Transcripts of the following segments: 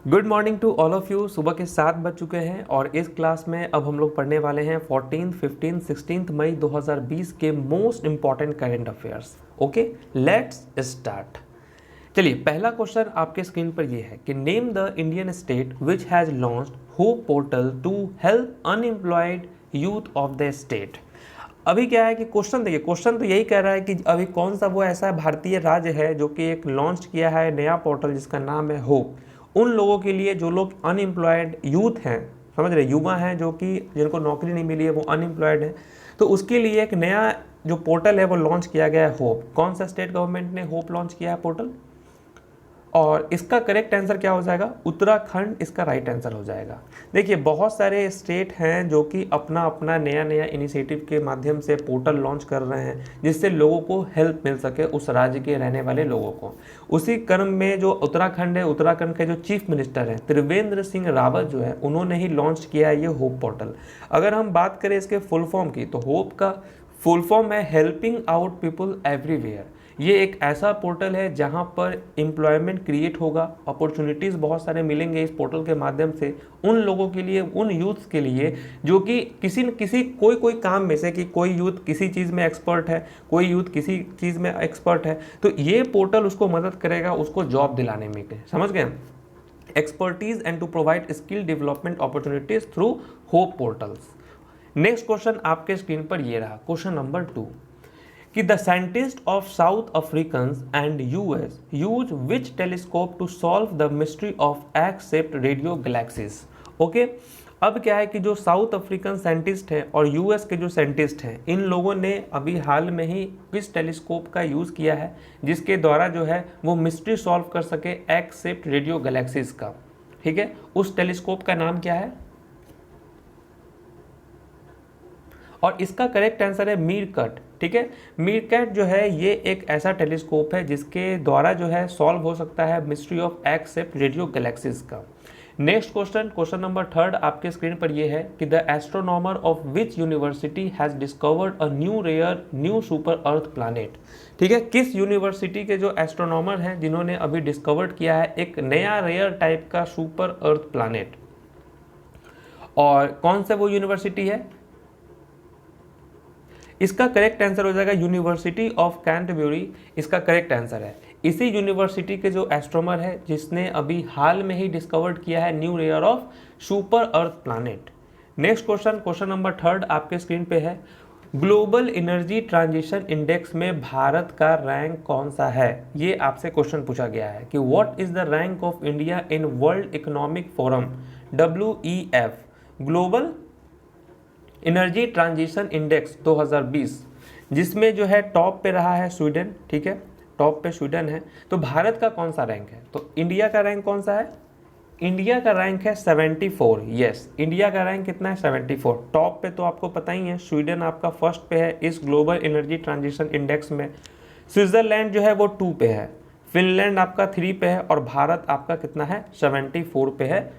Good morning to all of you. सुबह के 7 बज चुके हैं और इस क्लास में अब हम लोग पढ़ने वाले हैं 14, 15, 16 मई 2020 के most important current affairs. Okay, let's start. चलिए, पहला क्वेश्चन आपके स्क्रीन पर ये है कि name the Indian state which has launched hope portal to help unemployed youth of the state. अभी क्या है कि क्वेश्चन देखिए, क्वेश्चन तो यही कह रहा है कि अभी कौन सा वो ऐसा भारतीय राज्य है जो कि एक लॉन्च किया है नया पोर्टल जिसका नाम है होप, उन लोगों के लिए जो लोग अनएम्प्लॉयड यूथ हैं, समझ रहे, युवा हैं जो कि जिनको नौकरी नहीं मिली है, वो अनएम्प्लॉयड हैं, तो उसके लिए एक नया जो पोर्टल है वो लॉन्च किया गया है होप। कौन सा स्टेट गवर्नमेंट ने होप लॉन्च किया है पोर्टल? और इसका करेक्ट आंसर क्या हो जाएगा? उत्तराखंड इसका राइट आंसर हो जाएगा। देखिए, बहुत सारे स्टेट हैं जो कि अपना अपना नया नया इनिशिएटिव के माध्यम से पोर्टल लॉन्च कर रहे हैं जिससे लोगों को हेल्प मिल सके, उस राज्य के रहने वाले लोगों को। उसी क्रम में जो उत्तराखंड है, उत्तराखंड के जो चीफ मिनिस्टर हैं त्रिवेंद्र सिंह रावत जो है, उन्होंने ही लॉन्च किया है ये होप पोर्टल। अगर हम बात करें इसके फुल फॉर्म की, तो होप का फुल फॉर्म है हेल्पिंग आउट पीपल एवरीवेयर। ये एक ऐसा पोर्टल है जहां पर एम्प्लॉयमेंट क्रिएट होगा, अपॉर्चुनिटीज़ बहुत सारे मिलेंगे इस पोर्टल के माध्यम से उन लोगों के लिए, उन यूथ्स के लिए जो कि किसी न किसी कोई काम में से, कि कोई यूथ किसी चीज़ में एक्सपर्ट है, कोई यूथ किसी चीज़ में एक्सपर्ट है, तो ये पोर्टल उसको मदद करेगा उसको जॉब दिलाने में। समझ गए? Expertise and to provide skill development opportunities through hope portals. Next question आपके स्क्रीन पर ये रहा, क्वेश्चन नंबर 2 कि the scientist of South Africans and US use which telescope to solve the mystery of X shaped radio galaxies. Okay, अब क्या है कि जो साउथ अफ्रीकन साइंटिस्ट है और यूएस के जो साइंटिस्ट हैं, इन लोगों ने अभी हाल में ही किस टेलीस्कोप का यूज़ किया है जिसके द्वारा जो है वो मिस्ट्री सॉल्व कर सके एक्स शेप्ड रेडियो गैलेक्सीज का। ठीक है, उस टेलीस्कोप का नाम क्या है? और इसका करेक्ट आंसर है मीरकट। ठीक है, मीरकट जो है ये एक ऐसा टेलीस्कोप है जिसके द्वारा जो है सॉल्व हो सकता है mystery of X shaped radio galaxies का। नेक्स्ट क्वेश्चन, क्वेश्चन नंबर 3 आपके स्क्रीन पर ये है कि the astronomer of which university has discovered a new rare new super earth planet. ठीक है, किस यूनिवर्सिटी के जो एस्ट्रोनॉमर हैं जिन्होंने अभी डिस्कवर्ड किया है एक नया रेयर टाइप का सुपर अर्थ प्लैनेट, और कौन सा वो यूनिवर्सिटी है? इसका करेक्ट आंसर हो जाएगा यूनिवर्सिटी ऑफ कैंटरबरी, इसका करेक्ट आंसर है। इसी यूनिवर्सिटी के जो एस्ट्रोनॉमर है जिसने अभी हाल में ही डिस्कवर्ड किया है new rare of super earth planet. Next question, question number 3 आपके स्क्रीन पे है, ग्लोबल एनर्जी ट्रांजिशन इंडेक्स में भारत का रैंक कौन सा है? ये आपसे क्वेश्चन पूछा गया है कि what is the rank of India in world economic forum WEF global energy transition index 2020, जिसमें जो है टॉप पे रहा है स्वीडन। ठीक है, टॉप पे स्वीडन है, तो भारत का कौन सा रैंक है? तो इंडिया का रैंक कौन सा है? इंडिया का रैंक है 74। यस, इंडिया का रैंक कितना है? 74। टॉप पे तो आपको पता ही है, स्वीडन आपका फर्स्ट पे है इस ग्लोबल एनर्जी ट्रांजिशन इंडेक्स में। स्विट्जरलैंड जो है वो 2 पे है, फिनलैंड आपका 3 पे है, और भारत आपका कितना है? 74 पे है।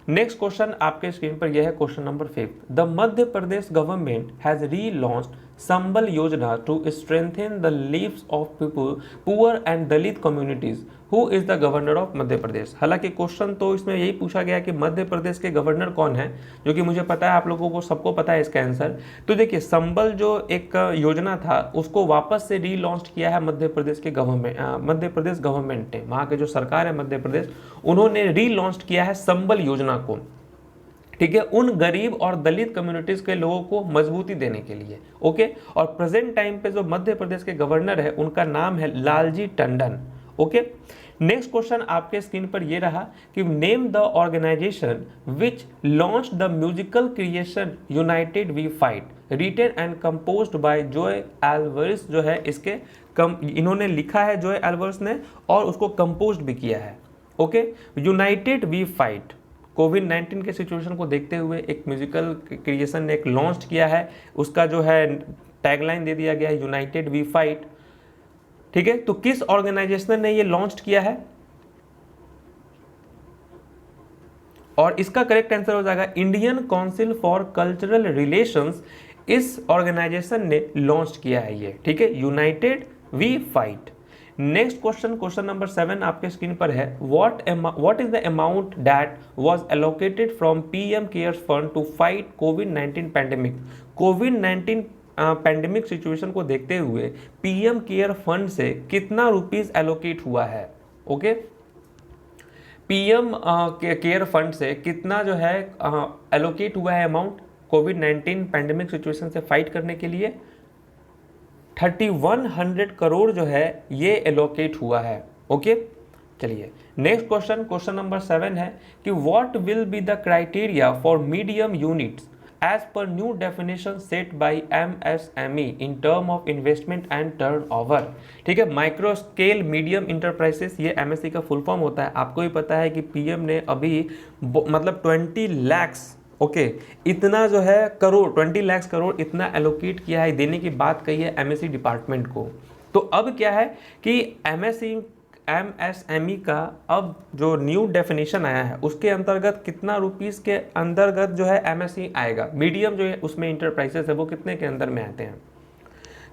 नेक्स्ट क्वेश्चन आपके स्क्रीन पर यह है, question number 5, the Madhya Pradesh government has relaunched Sambal Yojana to strengthen the lives of people poor and Dalit communities, who is the governor of Madhya Pradesh. हालांकि क्वेश्चन तो इसमें यही पूछा गया कि मध्य प्रदेश के गवर्नर कौन है, जो कि मुझे पता है, आप लोगों को सबको पता है इसका आंसर। तो देखिए, संबल जो एक योजना था उसको वापस से रीलॉन्च किया है मध्य प्रदेश के गवर्नमेंट, मध्य प्रदेश गवर्नमेंट ने, वहाँ के जो सरकार है मध्य प्रदेश, उन्होंने रीलॉन्च किया है संबल योजना को। ठीक है, उन गरीब और दलित कम्युनिटीज के लोगों को मजबूती देने के लिए। ओके, और प्रेजेंट टाइम पे जो मध्य प्रदेश के गवर्नर है उनका नाम है Lalji Tandon. Okay, next question आपके स्क्रीन पर ये रहा कि name the organisation which launch the musical creation united we fight, written and composed by Joy Elvers. जो है इसके इन्होंने लिखा है जॉय एल्वर्स ने, और उसको कंपोज्ड भी किया है। ओके, यूनाइटेड वी फाइट, कोविड-19 के सिचुएशन को देखते हुए एक म्यूजिकल क्रिएशन ने एक लॉन्च किया है, उसका जो है टैगलाइन दे दिया गया है यूनाइटेड वी फाइट। ठीक है, तो किस ऑर्गेनाइजेशन ने ये लॉन्च किया है? और इसका करेक्ट आंसर हो जाएगा Indian council for cultural relations. इस ऑर्गेनाइजेशन ने लॉन्च किया है ये। ठीक है, United we fight. Next question, question number 7 आपके स्क्रीन पर है, what is the amount that was allocated from PM cares fund to fight covid pandemic. Covid pandemic situation को देखते हुए पीएम केयर फंड से कितना रुपीस एलोकेट हुआ है। ओके, पीएम केयर फंड से कितना जो है एलोकेट हुआ है अमाउंट कोविड-19 पैंडेमिक सिचुएशन से फाइट करने के लिए। 3100 करोड़ जो है ये एलोकेट हुआ है। ओके, चलिए नेक्स्ट क्वेश्चन, क्वेश्चन नंबर 7 है कि what will be the criteria for medium units as per new definition set by MSME in term of investment and turnover. ठीक है, माइक्रो स्केल मीडियम इंटरप्राइजेस, ये MSE का full form होता है। आपको भी पता है कि पीएम ने अभी मतलब 20 लाख इतना जो है करोड़ 20 लाख करोड़ इतना एलोकेट किया है, देने की बात कही है एमएसई डिपार्टमेंट को। तो अब क्या है कि एमएसएमई का अब जो न्यू डेफिनेशन आया है उसके अंतर्गत कितना रुपीस के अंतर्गत जो है एमएसई आएगा। मीडियम जो है उसमें इंटरप्राइजेस है वो कितने के अंदर में आते हैं।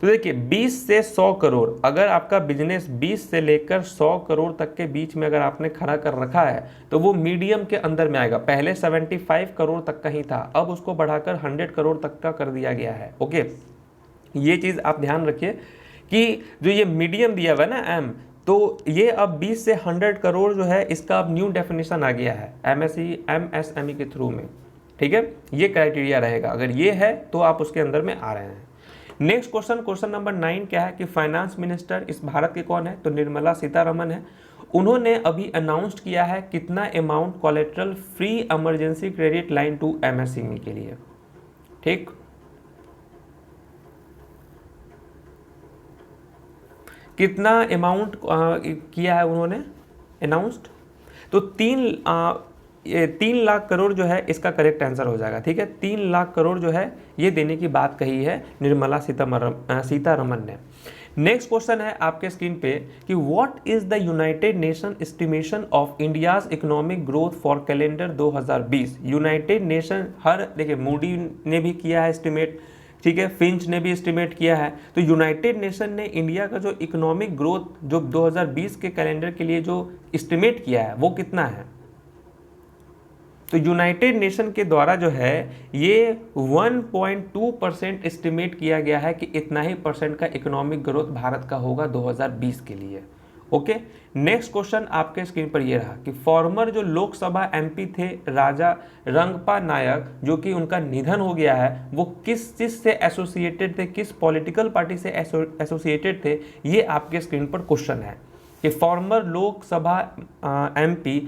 तो देखिए 20 से 100 करोड़, अगर आपका बिजनेस 20 से लेकर 100 करोड़ तक के बीच में अगर आपने खड़ा कर रखा है तो वो मीडियम के अंदर में आएगा। पहले 75 करोड़ तक का ही था, अब उसको बढ़ाकर 100 करोड़ तक का कर दिया गया है। ओके, ये चीज़ आप ध्यान रखिए कि जो ये मीडियम दिया हुआ है ना एम, तो ये अब 20 से 100 करोड़ जो है इसका अब न्यू डेफिनेशन आ गया है एमएसएमई के थ्रू में। ठीक है, ये क्राइटेरिया रहेगा, अगर ये है तो आप उसके अंदर में आ रहे हैं। नेक्स्ट क्वेश्चन, क्वेश्चन नंबर 9 क्या है कि फाइनेंस मिनिस्टर इस भारत के कौन है, तो निर्मला सीतारमन है। उन्होंने अभी अनाउंस्ड किया है कितना amount collateral free emergency credit line to MSME के लिए। ठीक, कितना अमाउंट किया है उन्होंने अनाउंस्ड, तो 3 लाख करोड़ जो है इसका करेक्ट आंसर हो जाएगा। ठीक है, 3 लाख करोड़ जो है ये देने की बात कही है निर्मला सीतारमन ने। नेक्स्ट क्वेश्चन है आपके स्क्रीन पे कि what is the United nation estimation of India's economic growth for calendar 2020। United nation देखिए मूडी ने भी किया है एस्टिमेट, ठीक है, फिंच ने भी एस्टिमेट किया है। तो यूनाइटेड नेशन ने इंडिया का जो इकोनॉमिक ग्रोथ जो 2020 के कैलेंडर के लिए जो एस्टिमेट किया है वो कितना है। तो यूनाइटेड नेशन के द्वारा जो है ये 1.2% एस्टिमेट किया गया है कि इतना ही परसेंट का इकोनॉमिक ग्रोथ भारत का होगा 2020 के लिए। ओके, नेक्स्ट क्वेश्चन आपके स्क्रीन पर ये रहा कि फॉर्मर जो लोकसभा एमपी थे राजा रंगपा नायक, जो कि उनका निधन हो गया है, वो किस चीज से एसोसिएटेड थे, किस पॉलिटिकल पार्टी से एसोसिएटेड थे, ये आपके स्क्रीन पर क्वेश्चन है कि फॉर्मर लोकसभा एमपी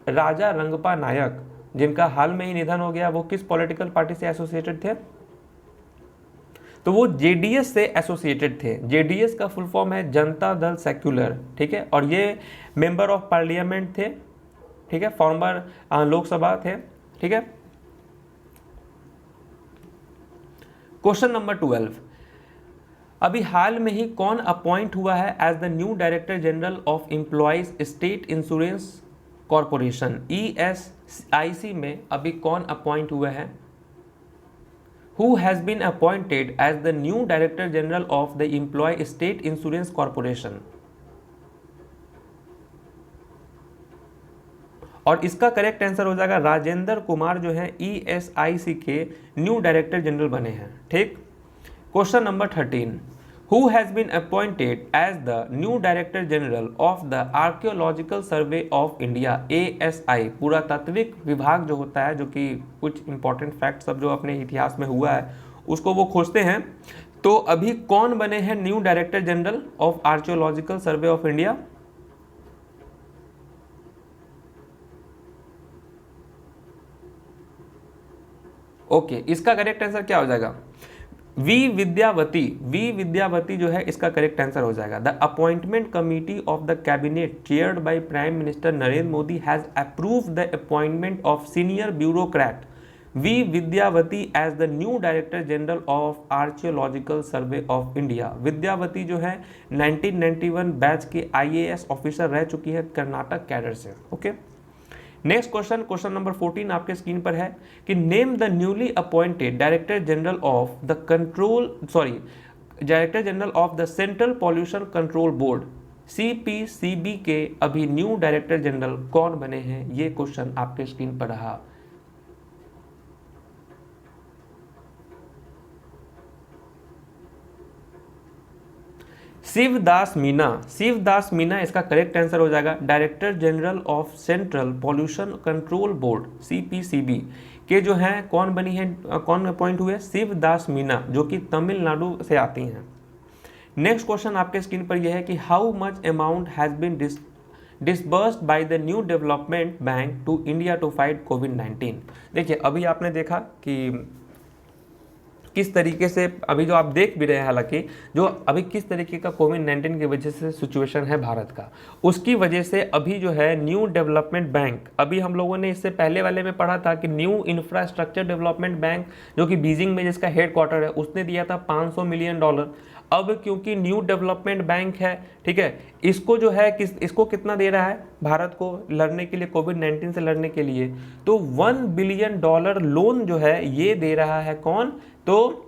राजा रंगपा नायक जिनका हाल में ही निधन हो गया, वो किस पॉलिटिकल पार्टी से एसोसिएटेड थे, तो वो जेडीएस से एसोसिएटेड थे। जेडीएस का फुल फॉर्म है जनता दल सेक्युलर। ठीक है, और ये मेंबर ऑफ पार्लियामेंट थे। ठीक है, फॉर्मर लोकसभा थे। ठीक है, क्वेश्चन नंबर 12, अभी हाल में ही कौन अपॉइंट हुआ है as the new director general of Employees State Insurance Corporation, ESIC में अभी कौन अपॉइंट हुए हैं। Who has been appointed as the new Director General of the Employee State Insurance Corporation? और इसका करेक्ट आंसर हो जाएगा राजेंद्र कुमार जो है ESIC के न्यू डायरेक्टर जनरल बने हैं। ठीक, question number 13, Who has been appointed as the new Director General of the Archaeological Survey of India, ASI, पुरातात्विक विभाग जो होता है, जो कि कुछ इंपॉर्टेंट फैक्ट सब जो अपने इतिहास में हुआ है उसको वो खोजते हैं। तो अभी कौन बने हैं new director general of Archaeological Survey of India. Okay, इसका करेक्ट आंसर क्या हो जाएगा, वी विद्यावती जो है इसका करेक्ट आंसर हो जाएगा। The appointment committee of the cabinet chaired by prime minister Narendra Modi has approved the appointment of senior bureaucrat V Vidyavathi as the new director general of Archaeological Survey of India. Vidyavathi जो है 1991 batch के IAS officer रह चुकी है Karnataka cadre से। Okay, next question, question number 14 आपके screen पर है कि name the newly appointed director general of the central pollution control board. CPCB के अभी न्यू डायरेक्टर जनरल कौन बने हैं, ये क्वेश्चन आपके स्क्रीन पर रहा। शिवदास मीना, शिवदास मीना इसका करेक्ट आंसर हो जाएगा। Director general of central pollution control board CPCB के जो हैं कौन बनी है, कौन अपॉइंट हुए, शिवदास मीना, जो कि तमिलनाडु से आती हैं। नेक्स्ट क्वेश्चन आपके स्क्रीन पर यह है कि how much amount has been disbursed by the new development bank to India to fight कोविड-19। देखिए अभी आपने देखा कि किस तरीके से अभी जो आप देख भी रहे हैं, हालांकि जो अभी किस तरीके का कोविड-19 की वजह से सिचुएशन है भारत का, उसकी वजह से अभी जो है न्यू डेवलपमेंट बैंक, अभी हम लोगों ने इससे पहले वाले में पढ़ा था कि न्यू इंफ्रास्ट्रक्चर डेवलपमेंट बैंक जो कि बीजिंग में जिसका हेड क्वार्टर है, उसने दिया था $500 मिलियन। अब क्योंकि न्यू डेवलपमेंट बैंक है, ठीक है, इसको जो है इसको कितना दे रहा है भारत को लड़ने के लिए, कोविड-19 से लड़ने के लिए, तो $1 बिलियन लोन जो है ये दे रहा है कौन, तो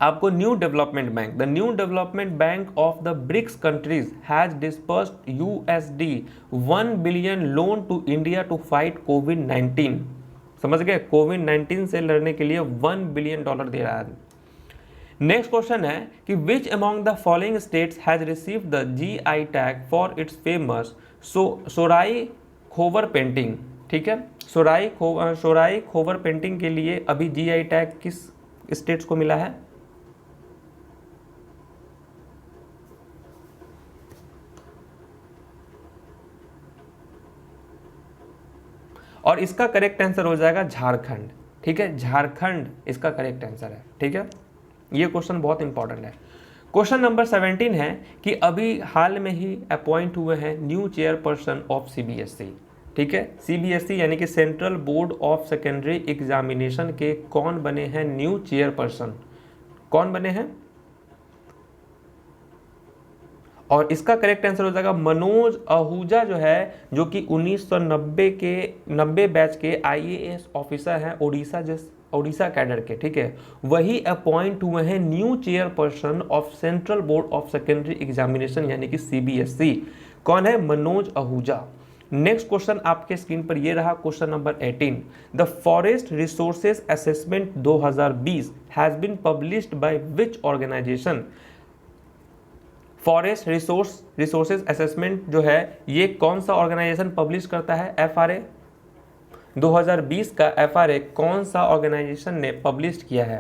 आपको new development bank. The new development bank of the BRICS countries has dispersed $1 billion loan to India to fight कोविड-19। समझ गए, कोविड-19 से लड़ने के लिए $1 बिलियन दे रहा है। नेक्स्ट क्वेश्चन है कि which among the following states has received the GI tag for its famous Sohrai Khovar painting. ठीक है, सोराई खोवर पेंटिंग के लिए अभी GI टैग किस स्टेट्स को मिला है? और इसका करेक्ट आंसर हो जाएगा झारखंड। ठीक है, झारखंड इसका करेक्ट आंसर है। ठीक है, ये क्वेश्चन बहुत इंपॉर्टेंट है। क्वेश्चन नंबर 17 है कि अभी हाल में ही अपॉइंट हुए हैं न्यू चेयरपर्सन ऑफ CBSE। ठीक है, CBSE यानी कि central Board of Secondary examination के कौन बने हैं न्यू चेयरपर्सन, कौन बने हैं? और इसका करेक्ट आंसर हो जाएगा मनोज आहूजा, जो है जो कि 1990 बैच के IAS ऑफिसर हैं उड़ीसा कैडर के। ठीक है, वही अपॉइंट हुए हैं new chairperson of Central Board of Secondary Examination यानी कि CBSE। कौन है? मनोज आहूजा। नेक्स्ट क्वेश्चन आपके स्क्रीन पर ये रहा, question number 18। The Forest Resources Assessment 2020 has been published by which organization? Forest Resources Assessment जो है ये कौन सा ऑर्गेनाइजेशन पब्लिश करता है? FRA। 2020 का FRA कौन सा ऑर्गेनाइजेशन ने पब्लिश किया है?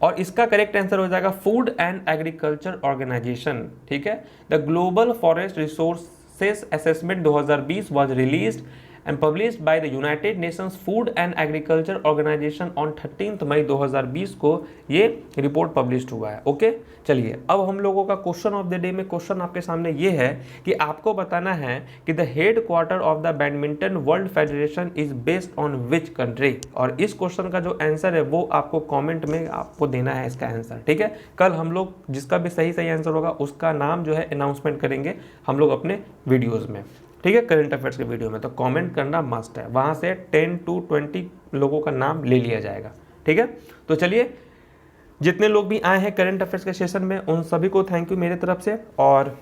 और इसका करेक्ट आंसर हो जाएगा फूड एंड एग्रीकल्चर ऑर्गेनाइजेशन। ठीक है, the Global Forest Resources Assessment 2020 was released and published by the United Nations Food and Agriculture Organization on 13 मई 2020 को ये रिपोर्ट पब्लिश्ड हुआ है। ओके, चलिए अब हम लोगों का क्वेश्चन ऑफ द डे में क्वेश्चन आपके सामने ये है कि आपको बताना है कि the head quarter of the badminton world federation is based on which country. और इस क्वेश्चन का जो आंसर है वो आपको कॉमेंट में आपको देना है इसका आंसर। ठीक है, कल हम लोग जिसका भी सही आंसर होगा उसका नाम जो है अनाउंसमेंट करेंगे हम लोग अपने वीडियोज़ में। ठीक है, करंट अफेयर्स के वीडियो में, तो कमेंट करना मस्ट है, वहाँ से 10 to 20 लोगों का नाम ले लिया जाएगा। ठीक है, तो चलिए जितने लोग भी आए हैं करंट अफेयर्स के सेशन में उन सभी को थैंक यू मेरे तरफ से। और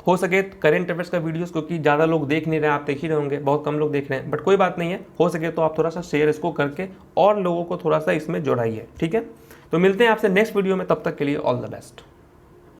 हो सके करंट अफेयर्स का वीडियोस क्योंकि ज़्यादा लोग देख नहीं रहे, आप देख ही रहे होंगे, बहुत कम लोग देख रहे हैं, बट कोई बात नहीं है, हो सके तो आप थोड़ा सा शेयर इसको करके और लोगों को थोड़ा सा इसमें जोड़ाइए। ठीक है, तो मिलते हैं आपसे नेक्स्ट वीडियो में, तब तक के लिए ऑल द बेस्ट।